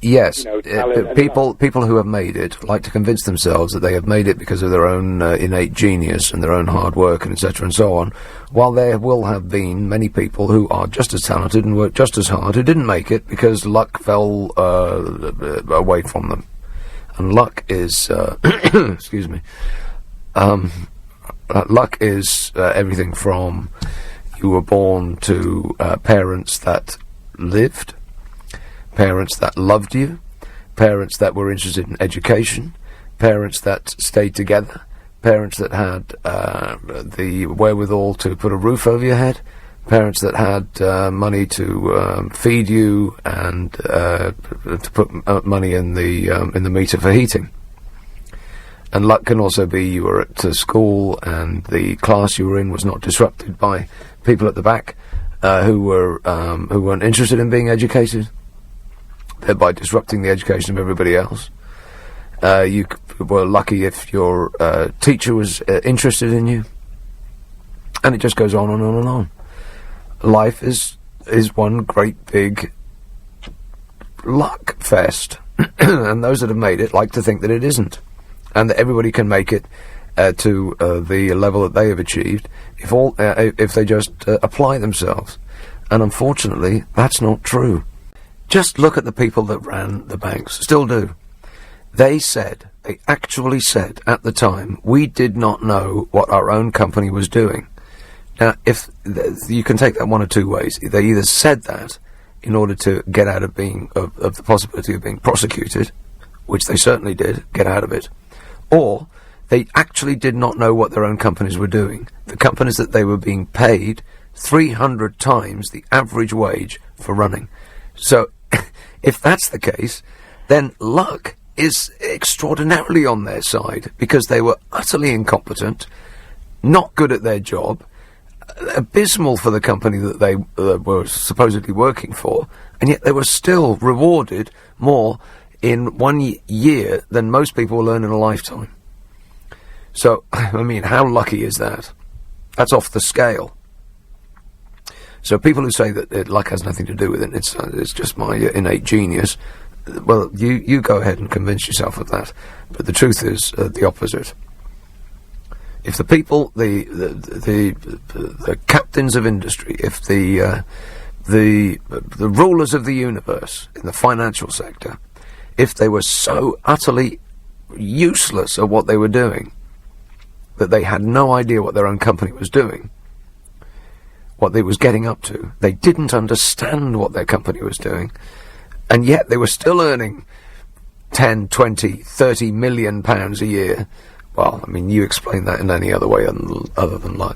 Yes, talent people who have made it like to convince themselves that they have made it because of their own innate genius and their own hard work and etc. and so on, while there will have been many people who are just as talented and worked just as hard who didn't make it because luck fell away from them. And luck is, excuse me, luck is everything from you were born to parents that lived, parents that loved you, parents that were interested in education, parents that stayed together, parents that had the wherewithal to put a roof over your head, parents that had money to feed you and to put money in the meter for heating. And luck can also be you were at school and the class you were in was not disrupted by people at the back who weren't interested in being educated, thereby disrupting the education of everybody else. You were lucky if your teacher was interested in you, and it just goes on and on and on. Life is one great big luck fest, and those that have made it like to think that it isn't, and that everybody can make it to the level that they have achieved if they just apply themselves. And unfortunately, that's not true. Just look at the people that ran the banks. Still do. They actually said at the time, we did not know what our own company was doing. Now, if you can take that one of two ways. They either said that in order to get out of of the possibility of being prosecuted, which they certainly did, get out of it, or they actually did not know what their own companies were doing. The companies that they were being paid 300 times the average wage for running. So, if that's the case, then luck is extraordinarily on their side, because they were utterly incompetent, not good at their job, abysmal for the company that they were supposedly working for, and yet they were still rewarded more in 1 year than most people will earn in a lifetime. So, I mean, how lucky is that? That's off the scale. So people who say that luck has nothing to do with it, it's just my innate genius, well, you go ahead and convince yourself of that. But the truth is the opposite. If the people, the captains of industry, if the rulers of the universe in the financial sector, if they were so utterly useless at what they were doing that they had no idea what their own company was doing, what they was getting up to, they didn't understand what their company was doing, and yet they were still earning 10, 20, 30 million pounds a year. Well, I mean, you explain that in any other way other than luck.